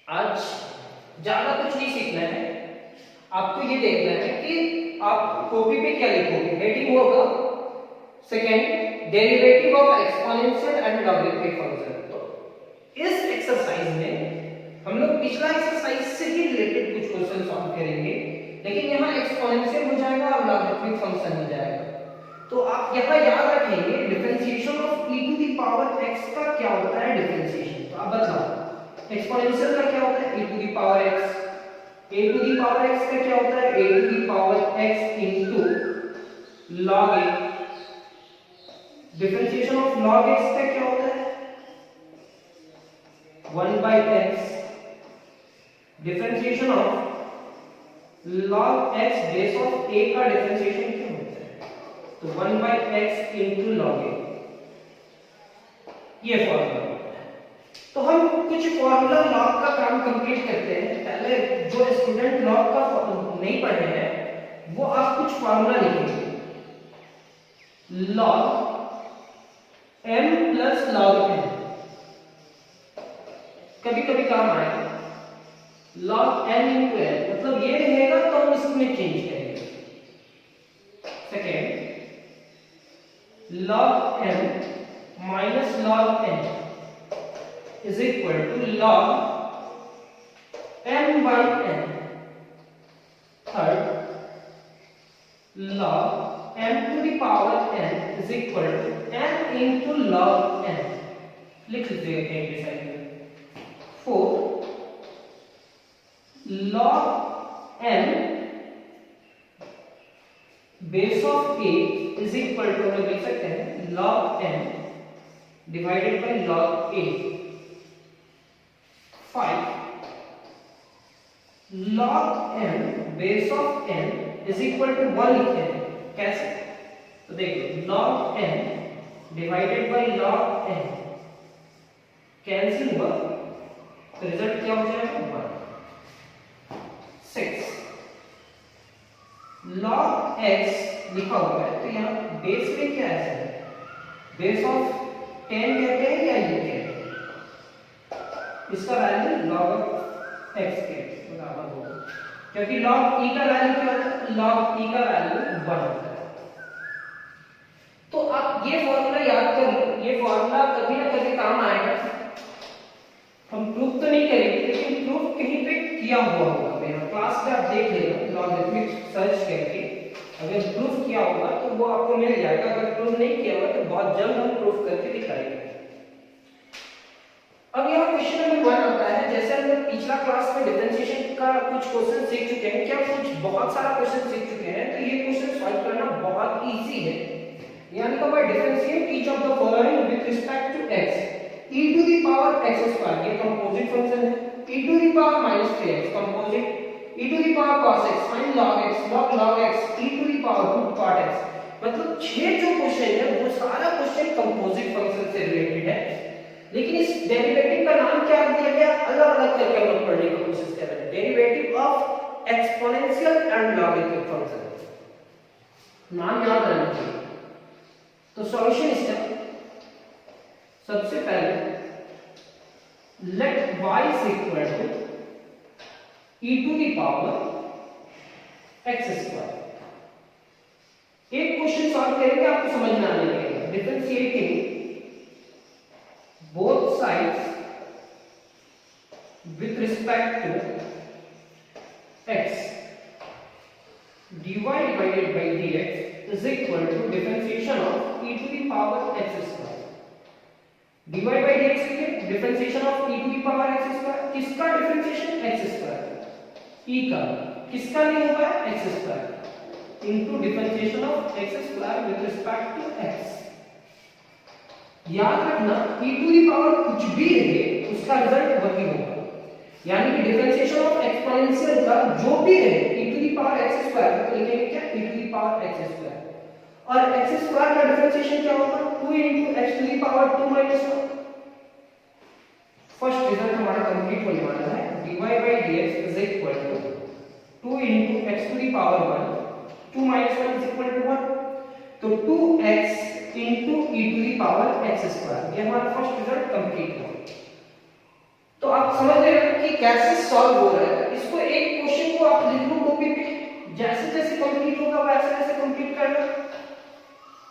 आज ज्यादा कुछ नहीं सीखना है, आपको ये देखना है कि आप कॉपी पे क्या लिखोगे। हेडिंग होगा second derivative of exponential and logarithmic function. तो इस एक्सरसाइज में हम लोग पिछला एक्सरसाइज से ही रिलेटेड कुछ क्वेश्चन सॉल्व करेंगे, लेकिन यहाँ एक्सपोनेंशियल हो जाएगा और लॉगरिथमिक फंक्शन हो जाएगा। तो आप यहाँ याद रखेंगे differentiation of e to the power x का क्या होता है डिफरेंशिएशन। तो आप बताओ एक्सपोनेंशियल का क्या होता है e to the power x, a to the power x का क्या होता है a to the power x into log a। Differentiation of log x का क्या होता है 1 by x। Differentiation of log x base of a का differentiation क्या होता है तो 1 by x into log a। ये फॉर्मूला। तो हम कुछ फॉर्मूला लॉग का काम कंप्लीट करते हैं। पहले जो स्टूडेंट लॉग का नहीं पढ़े हैं वो आप कुछ फॉर्मूला लिखेंगे। log m plus log n कभी कभी काम आएगा। log n into n मतलब ये रहेगा तो हम इसमें चेंज करेंगे। Second log m minus log n is equal to log m by n। Third log m to the power n is equal to n into log n। लिख लीजिए एक साइड में। Fourth log m base of a is equal to हम लिख सकते हैं log m divided by log a। 5 log m base of n is equal to 1 लिखते हैं। कैसे तो देखो log n divided by log n cancel हुआ तो रिजल्ट क्या हो जाएगा 1। 6 log x लिखा हुआ है तो यहाँ बेस में क्या है बेस ऑफ 10 कहते हैं या ये कहते हैं इसका वैल्यू log x के बराबर होगा क्योंकि log e का वैल्यू क्या होता है log e का वैल्यू 1 होता है। तो आप ये फॉर्मूला याद कर लो, ये फॉर्मूला कभी ना कभी काम आएगा। हम प्रूफ तो नहीं करेंगे लेकिन प्रूफ कहीं पे किया हुआ होगा। मेरा क्लास में आप देख लेना लॉगरिथमिक सर्च करके, अगर प्रूफ किया होगा तो वो आपको मिल जाएगा। अगर प्रूफ नहीं किया हुआ तो बहुत जल्द हम प्रूफ करके दिखाएंगे। अब यहाँ क्वेश्चन नंबर 1 आता है। जैसे हम लोग पिछला क्लास में डिफरेंशिएशन का कुछ क्वेश्चन सीख चुके हैं, क्या कुछ बहुत सारा क्वेश्चन सीख चुके हैं, तो ये क्वेश्चन सॉल्व करना बहुत इजी है। यानी कि by differentiate each of the following with respect to x e to the power x square, ये कंपोजिट फंक्शन है। e to the power -3x composite, e to the power cos x sin log x log x e to the power root cot x। मतलब 6 जो question है वो सारा question composite function से related है। लेकिन इस डेरिवेटिव का नाम क्या दिया गया अलग अलग करके हम लोग पढ़ने की कोशिश कर रहे हैं। Derivative of exponential and logarithmic function नाम याद रखना चाहिए। तो सॉल्यूशन स्टेप सबसे पहले let y is equal to e to the power x square. एक क्वेश्चन सॉल्व करेंगे आपको समझ में आने लगेगा। Differentiating both sides with respect to x dy divided by dx is equal to differentiation of e to the power x square। dy by dx के differentiation of e to the power x square, किसका differentiation x square e का, किसका नहीं होगा x square into differentiation of x square with respect to x। याद रखना e to the power कुछ भी रहे उसका रिजल्ट वही होगा। यानी कि डिफरेंशिएशन ऑफ एक्सपोनेंशियल का जो भी रहे e to the power x square तो लिखेंगे क्या e to the power x square. और x स्क्वायर का डिफरेंशिएशन क्या होगा 2 x to the power 2 1। First result हमारा कंप्लीट होने वाला है। dy by dx is equal to 2 x to the power 1 2 1 is equal to 1। तो 2x into e to the power x square, ये हमारा फर्स्ट रिजल्ट कंप्लीट हुआ। तो आप समझ रहे हैं कि कैसे सॉल्व हो रहा है, इसको एक क्वेश्चन को आप लिख लो कॉपी पे, जैसे जैसे कंप्लीट होगा वैसे वैसे कंप्लीट करना,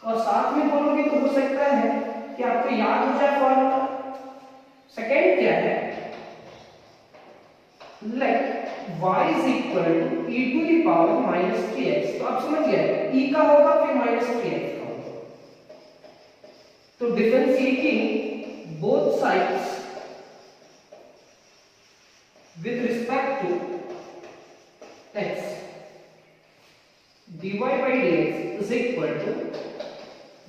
और साथ में बोलोगे तो हो सकता है कि आपको याद हो जाए फॉर्मूला। सेकंड क्या है, like y is equal to e to the power minus 3x, तो आप समझ गए e का होगा फिर minus 3x का होगा, तो differentiating both sides with respect to x, dy by dx is equal to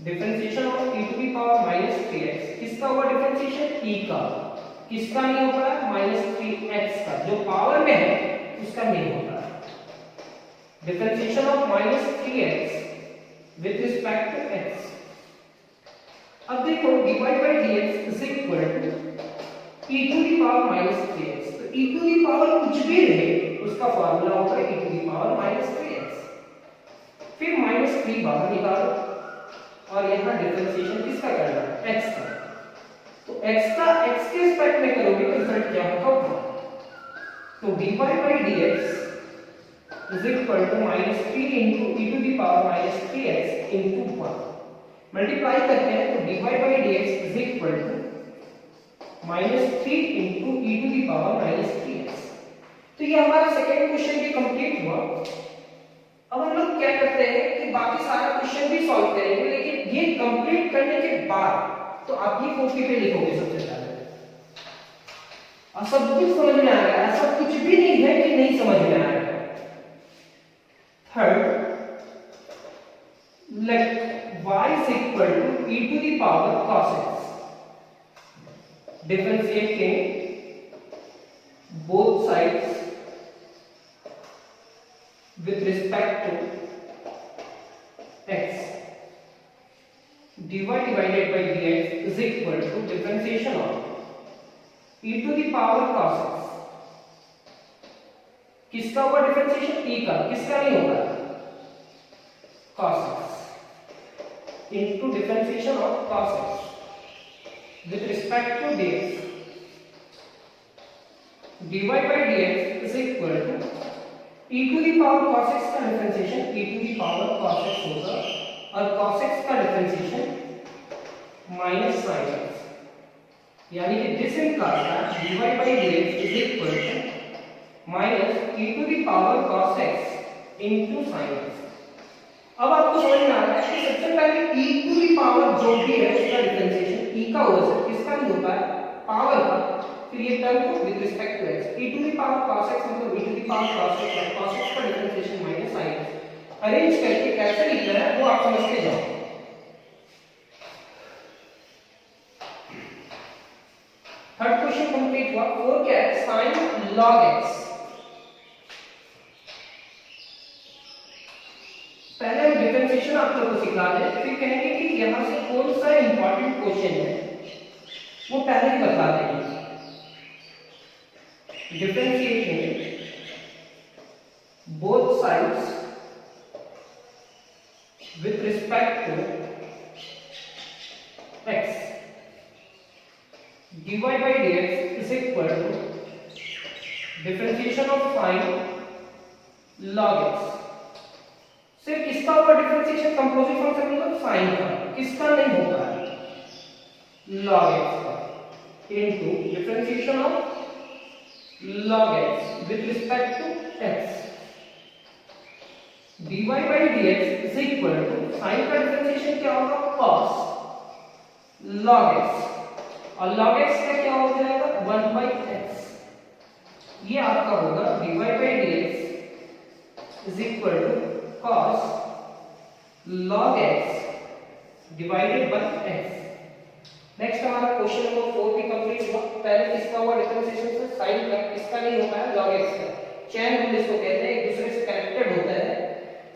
differentiation of e to the power minus 3x, किसका हुआ डिफरेंशिएशन e का, किसका नहीं होता है minus 3x का, जो पावर में है उसका नहीं होता है। Differentiation of minus 3x with respect to x, अब देखो dy by dx is equal to e to the power minus 3x, तो e to the power कुछ भी रहे उसका फार्मूला होगा e to the power minus 3x, फिर minus 3 बाहर निकालो और यहाँ डिफरेंशिएशन किसका करना है x का, तो x का x के रिस्पेक्ट में करोगे तो रिजल्ट क्या होगा, तो dy by dx is equal to -3 into e to the power minus 3x into 1, multiply करते हैं तो dy by dx is equal to -3 into e to the power minus 3x, तो ये हमारा सेकंड क्वेश्चन भी कंप्लीट हुआ। अब हम लोग क्या करते हैं कि बाकी सारा क्वेश्चन भी सॉल्व करेंगे, लेकिन ये कंप्लीट करने के बाद तो आप ये कॉपी पे लिखोगे सबसे पहले, और सब कुछ समझ में आएगा, ऐसा कुछ भी नहीं है कि नहीं समझ में आएगा। Third, let y is equal to e to the power cos x, differentiating both sides with respect to x, dy divided by dx is equal to differentiation of e to the power cos x, किसका होगा differentiation e का, किसका नहीं होगा cos x, into differentiation of cos x with respect to dx, dy by dx is equal to e to the power cos x का differentiation e to the power cos x होगा, और cos x का differentiation minus sin x, यानी कि this implies that dy by dx is equal to minus e to the power cos x into sin x। अब आपको समझ में आ रहा है कि सबसे पहले e to the power जो भी है उसका डिफरेंशिएशन e का होगा, सर किसका नहीं होता है पावर का, फिर ये टर्म को with respect to x, e to the power cos x मतलब e to the power cos x, cos x का differentiation minus sin x, arrange करके कैसे लिखना है वो आप समझते जाओ। थर्ड क्वेश्चन कंप्लीट हुआ। फोर क्या है, sin log x, पहले हम डिफरेंशिएशन आप लोगों को सिखा दें, फिर कहेंगे कि यहां से कौन सा इंपॉर्टेंट क्वेश्चन है वो पहले ही बता देंगे। Differentiating both sides with respect to x, dy by dx is equal to differentiation of sin log x, सिर्फ किसका होगा डिफरेंशिएशन, कंपोजिट फंक्शन मतलब sin का, किसका नहीं होता है log x का, into differentiation of log x with respect to x, dy by dx is equal to sin का डिफरेंशिएशन क्या होगा cos log x, और log x का क्या हो जाएगा 1 by x, ये आपका होगा dy by dx is equal to cos log x divided by x। Next हमारा क्वेश्चन नंबर 4 भी कंप्लीट हुआ। पहले किसका हुआ डिफरेंशिएशन से sin का, किसका नहीं होता है log x का, चेन रूल इसको कहते हैं, एक दूसरे से कनेक्टेड होता है।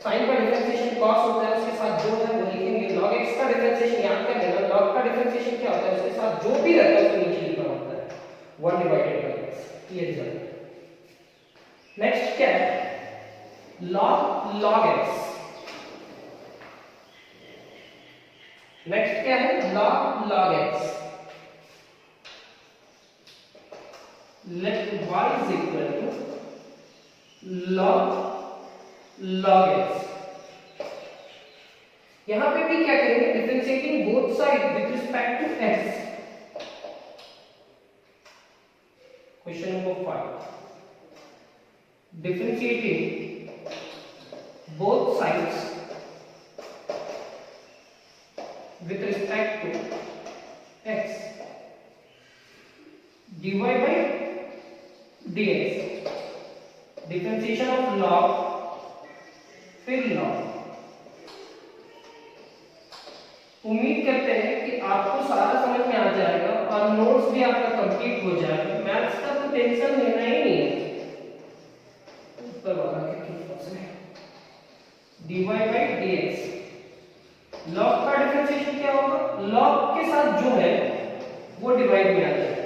sin का डिफरेंशिएशन cos होता है, उसके साथ जो है वो लिखेंगे, log x का डिफरेंशिएशन याद कर लेना, log का डिफरेंशिएशन क्या होता है उसके साथ जो भी रहता है उसको नीचे लिखना होता है 1 divided by x, ये रिजल्ट। नेक्स्ट क्या है log x, नेक्स्ट क्या है log x, let y is equal to log x। यहां पे भी क्या करेंगे, differentiating both side with respect to x। Question number 5, differentiating both sides with respect to x, dy by dx, differentiation of log, फिर log। उम्मीद करते हैं कि आपको सारा समझ में आ जाएगा और नोट्स भी आपका कंप्लीट हो जाएगा। मैथ्स का तो टेंशन लेना ही नहीं है। dy by dx, log का डिफरेंशिएशन क्या होगा, log के साथ जो है वो डिवाइड में आ जाएगा,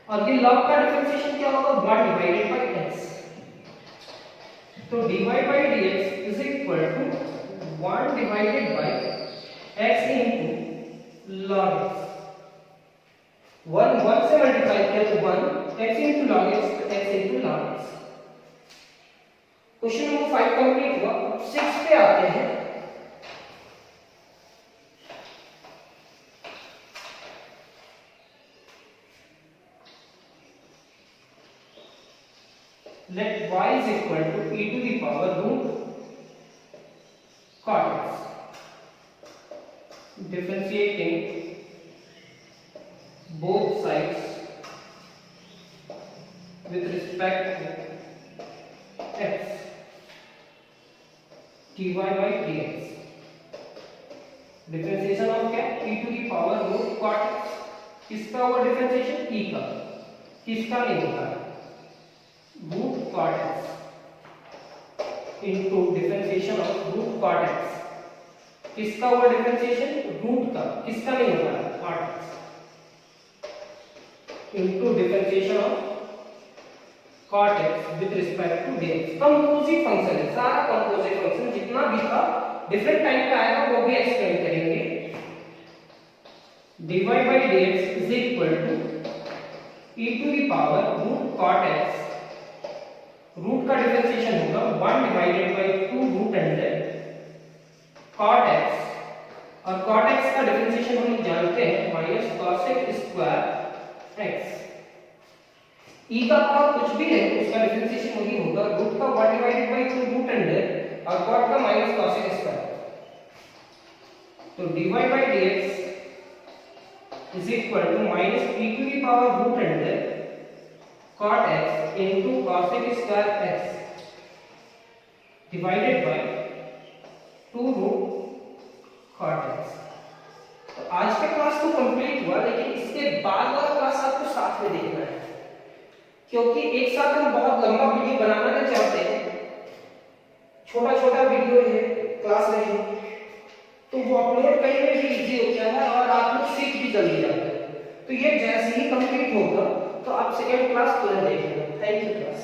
और ये log का डिफरेंशिएशन क्या होगा, 1 डिवाइडेड बाय x। तो dy by dx is equal to 1 divided by x into log x। 1 से मल्टीप्लाई किया तो 1, x इनटू log x तो x into log x। Question number 5 complete हुआ। 6 पे आते हैं। Let y is equal to e to the power root cot x, differentiating both sides with respect to x, dy by dx, differentiation of क्या, e to the power root cot x। किसका हुआ differentiation, e का, किसका नहीं होता, root cot x into differentiation of root cot x। किसका हुआ differentiation, root का, किसका नहीं होता, cot x into differentiation of cot x with respect to dx। Composite function है, सारा कंपोजिट फंक्शन जितना भी था डिफरेंट टाइप का आएगा वो भी एक्सप्लेन करेंगे। dy by dx is equal to e to the power root cot x, root का डिफरेंशिएशन होगा 1 divided by 2 root under cot x, और cot x का डिफरेंशिएशन हम जानते हैं minus cos x square x। e का पावर कुछ भी है उसका डिफरेंशिएशन वही होगा, रूट का 1 डिवाइडेड बाय 2 रूट अंडर और cot का माइनस cos x स्क्वायर। तो dy by dx is equal to minus e to the power root under cot x into cos x square x divided by 2 root cot x। तो आज का class तो complete हुआ, लेकिन इसके बाद वाला क्लास आपको साथ में देखना है, क्योंकि एक साथ हम बहुत लंबा वीडियो बनाना नहीं चाहते हैं। छोटा छोटा वीडियो है क्लास में, तो वो अपलोड करने में भी इजी होता है और आप लोग सीख भी जल्दी जाते हैं। तो ये जैसे ही कंप्लीट होगा तो आप सेकंड क्लास तुरंत देख लेना। Thank you class.